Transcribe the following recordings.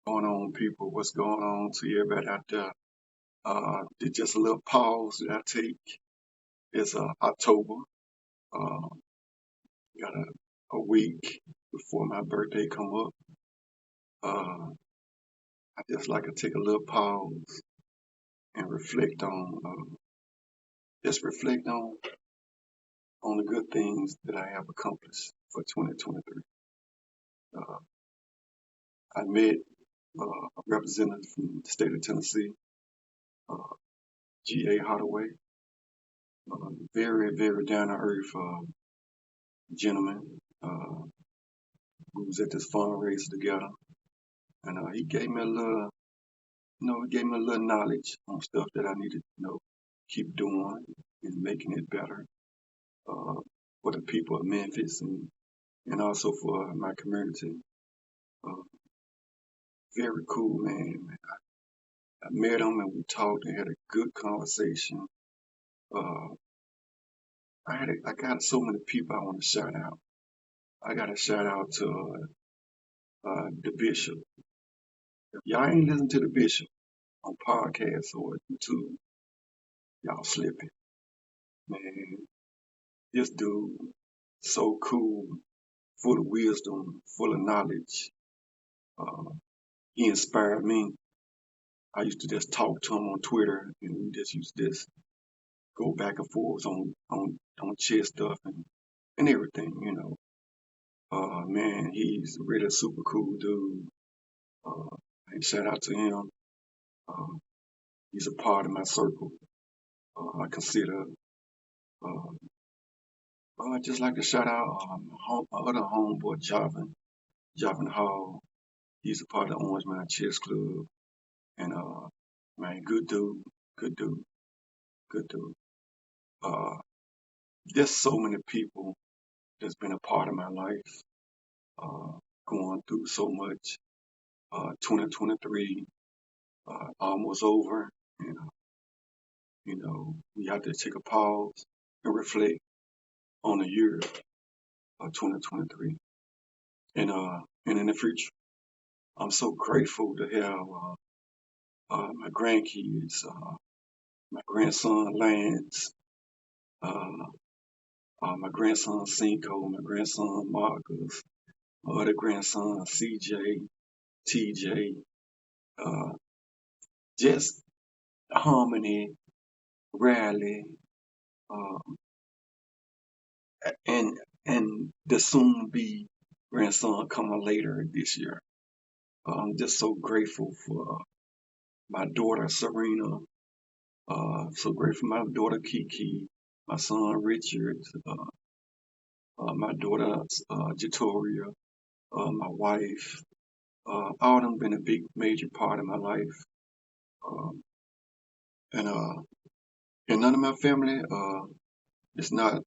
Going on, people? What's going on to everybody out there? It's just a little pause that I take. It's October. Uh, got a week before my birthday come up. Uh, I just like to take a little pause and reflect on, just reflect on the good things that I have accomplished for 2023. Uh, I met a representative from the state of Tennessee, uh, G.A. Holloway. Very, very down to earth gentleman. We was at this fundraiser together, and he gave me a little, he gave me a little knowledge on stuff that I needed, keep doing and making it better uh, for the people of Memphis and also for my community. Uh, Very cool, man. I met him and we talked and had a good conversation. Uh, I got so many people I want to shout out. I got to shout out to the bishop. If y'all ain't listen to the bishop on podcasts or YouTube, y'all slipping. Man, this dude, so cool, full of wisdom, full of knowledge. Uh, he inspired me. I used to just talk to him on Twitter, and we just used to just go back and forth on chess stuff and everything. Man, he's really a super cool dude. And shout out to him. Uh, he's a part of my circle. I consider. Uh, I'd just like to shout out my other homeboy, Javin Hall. He's a part of the Orange Mountain Chess Club. And, man, good dude, good dude, good dude. Uh, there's so many people that's been a part of my life, going through so much. 2023, almost over. And, we have to take a pause and reflect on the year of 2023. And in the future, I'm so grateful to have, my grandkids, my grandson Lance, uh, my grandson Cinco, my grandson Marcus, my other grandson CJ, TJ, uh, just Harmony, Riley, uh, and the soon be grandson coming later this year. I'm just so grateful for my daughter Serena, so grateful for my daughter Kiki, my son Richard, my daughter Jatoria, my wife. All of them been a big major part of my life. Um, and and none of my family is not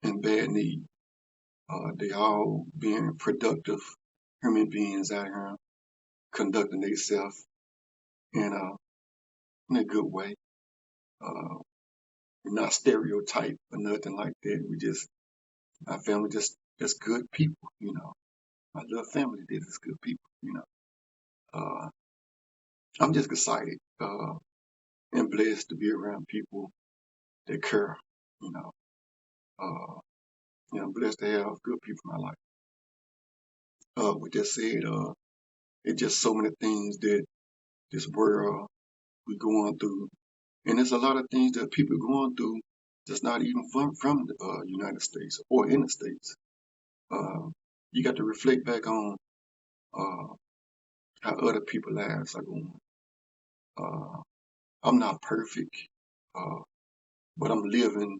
in bad need. They all being productive human beings out here conducting themselves in in a good way. Uh, we're not stereotype or nothing like that. We just my family just good people. My little family did is good people. Uh, I'm just excited and blessed to be around people that care. You know, uh, I'm blessed to have good people in my life. With that said, it's just so many things that this world we going through, and there's a lot of things that people going through that's not even from the United States or in the States. Uh, you got to reflect back on uh, how other people's lives are going. Uh, I'm not perfect, uh, but I'm living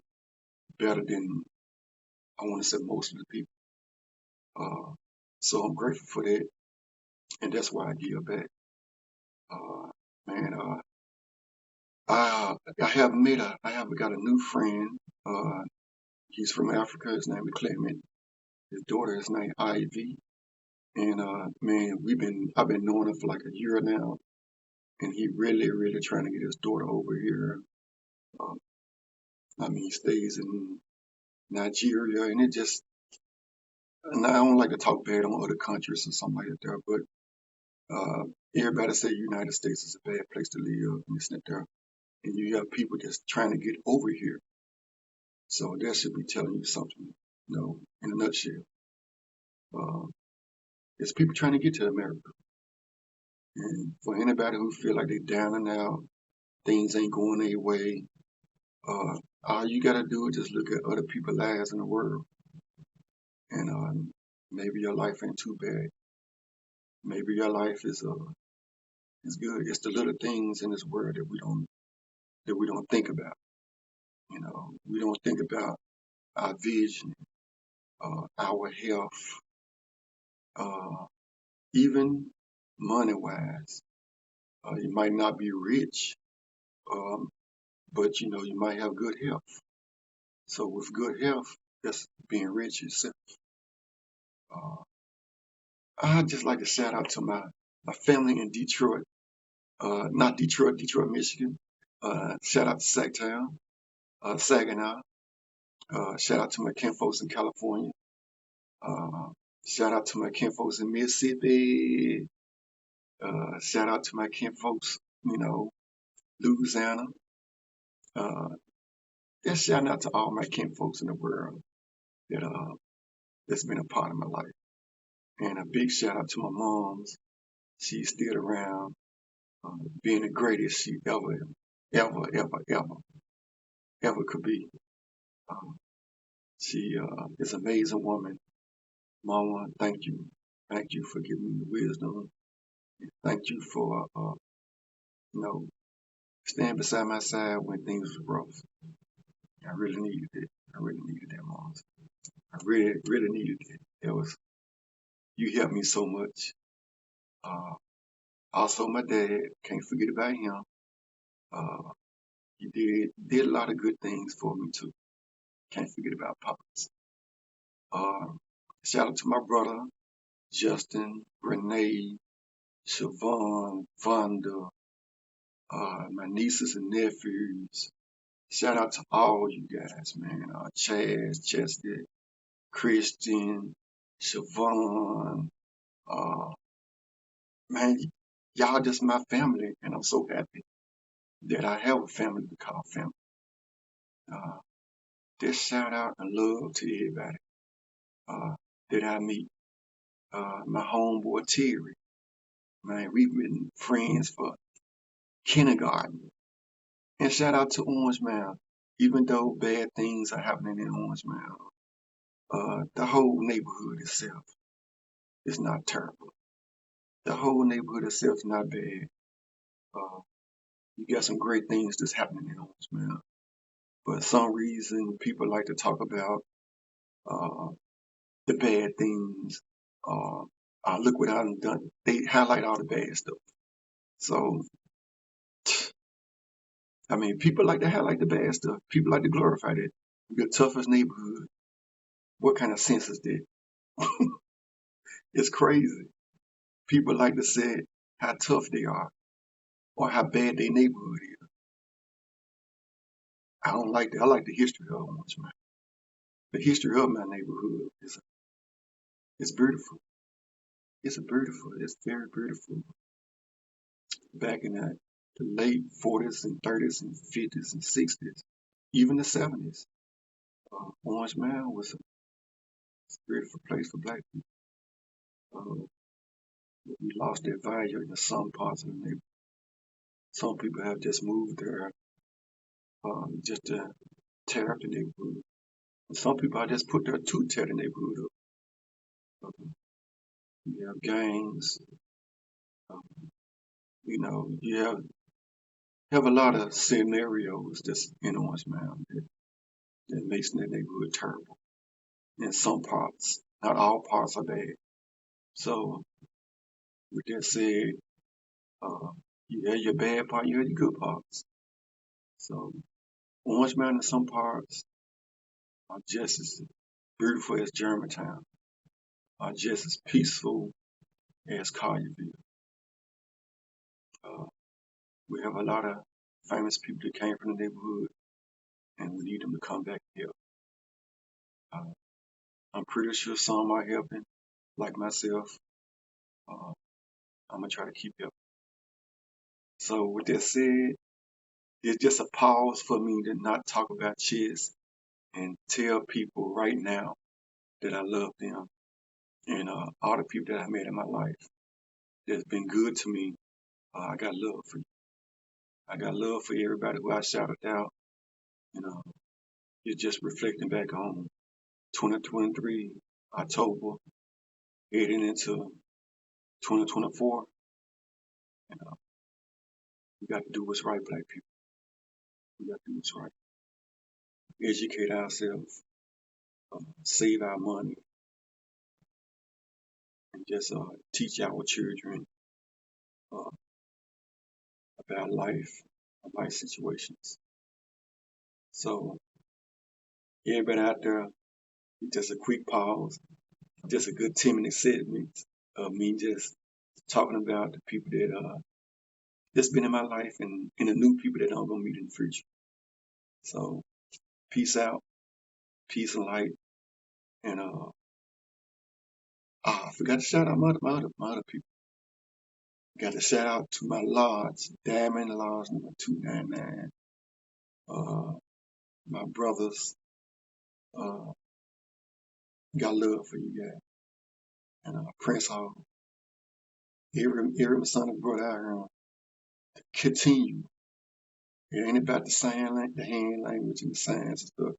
better than I want to say most of the people. Uh, so I'm grateful for that, and that's why I give back. Uh, man, I have got a new friend. Uh, he's from Africa. His name is Clement. His daughter is named Ivy. And man, I've been knowing him for like a year now, and he really, really trying to get his daughter over here. Uh, he stays in Nigeria, and and I don't like to talk bad on other countries or something like that, but Everybody say United States is a bad place to live and this and that, and you have people just trying to get over here. So that should be telling you something, in a nutshell. Uh, it's people trying to get to America. And for anybody who feel like they down and out, things ain't going their way, all you gotta do is just look at other people's lives in the world, and maybe your life ain't too bad. Maybe your life is good. It's the little things in this world that we don't think about. We don't think about our vision, our health, uh, even money wise. You might not be rich, um, but you might have good health. So with good health, that's being rich itself. Uh, I just like to shout out to my family in Detroit, not Detroit, Detroit, Michigan. Shout out to Sacktown, Saginaw. Shout out to my kinfolks in California. Uh, Shout out to my kinfolks in Mississippi. Shout out to my kinfolks, Louisiana. Uh, just shout out to all my kinfolks in the world that that's been a part of my life. And a big shout out to my moms. She's still around, being the greatest she ever could be. Um, she is an amazing woman. Mama, thank you. Thank you for giving me the wisdom. Thank you for, you know, staying beside my side when things were rough. I really needed it. I really needed that, Mom. I really, really needed it. You helped me so much. Uh, Also, my dad, can't forget about him. Uh, he did a lot of good things for me too. Can't forget about Pops. Uh, Shout out to my brother, Justin, Renee, Siobhan, Vonda, my nieces and nephews. Shout out to all you guys, man. Chaz, Chesty, Christian, Siobhan. Uh, man, y'all just my family, and I'm so happy that I have a family to call family. Uh, just shout out and love to everybody uh, that I meet. My homeboy Terry, man, we've been friends for kindergarten. And shout out to Orange Mound. Even though bad things are happening in Orange Mound, the whole neighborhood itself is not terrible. The whole neighborhood itself is not bad. Uh, you got some great things that's happening in Orange Mound. But some reason people like to talk about uh, the bad things. Uh, Look what I've done. They highlight all the bad stuff. So, I mean, people like to highlight the bad stuff. People like to glorify that. The toughest neighborhood. What kind of sense is that? It's crazy. People like to say how tough they are or how bad their neighborhood is. I don't like that. I like the history of Orange Man. The history of my neighborhood is beautiful. It's very beautiful. Back in the late 40s and 30s and 50s and 60s, even the 70s, Orange Man was a beautiful place for black people. Uh, we lost their value in some parts of the neighborhood. Some people have just moved there just to tear up the neighborhood. And some people have just put there to tear the neighborhood up. You have gangs. Um, you have a lot of scenarios that's in Orange Mound that makes the neighborhood terrible in some parts. Not all parts are bad. So with that said, uh, you have your bad part, you have your good parts. So Orange Mound in some parts are just as beautiful as Germantown, are just as peaceful as Collierville. Uh, we have a lot of famous people that came from the neighborhood, and we need them to come back here. Uh, I'm pretty sure some are helping, like myself. Uh, I'm gonna try to keep helping. So with that said, it's just a pause for me to not talk about chess and tell people right now that I love them and all the people that I met in my life that's been good to me. I got love for you. I got love for everybody who I shouted out. You know, it's just reflecting back on 2023, October, heading into 2024. You know, we got to do what's right, black people. We got to do what's right. Educate ourselves, save our money, and just teach our children uh, about life and life situations. So, everybody out there, just a quick pause, just a good 10-minute segment of me just talking about the people that that's been in my life and the new people that I'm gonna meet in the future. So, peace out, peace and light, and I forgot to shout out my other people. Got to shout out to my lodge, Diamond Lodge number 299. My brothers, uh, got love for you guys. And Prince Hall, every son and brother out here, continue. It ain't about the sign like the hand language and the signs and stuff.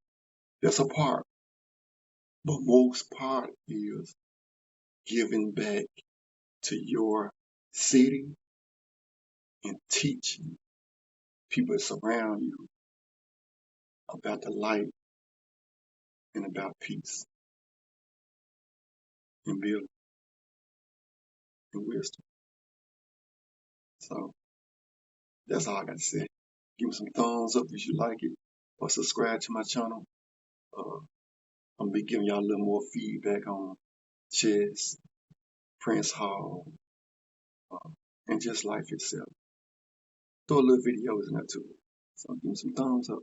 That's a part. But most part is giving back to your city and teaching people that surround you about the light and about peace and building and wisdom. So that's all I got to say. Give me some thumbs up if you like it, or subscribe to my channel. Uh, I'm gonna be giving y'all a little more feedback on chess, Prince Hall, uh, and just life itself. Throw a little videos in there too. So give me some thumbs up.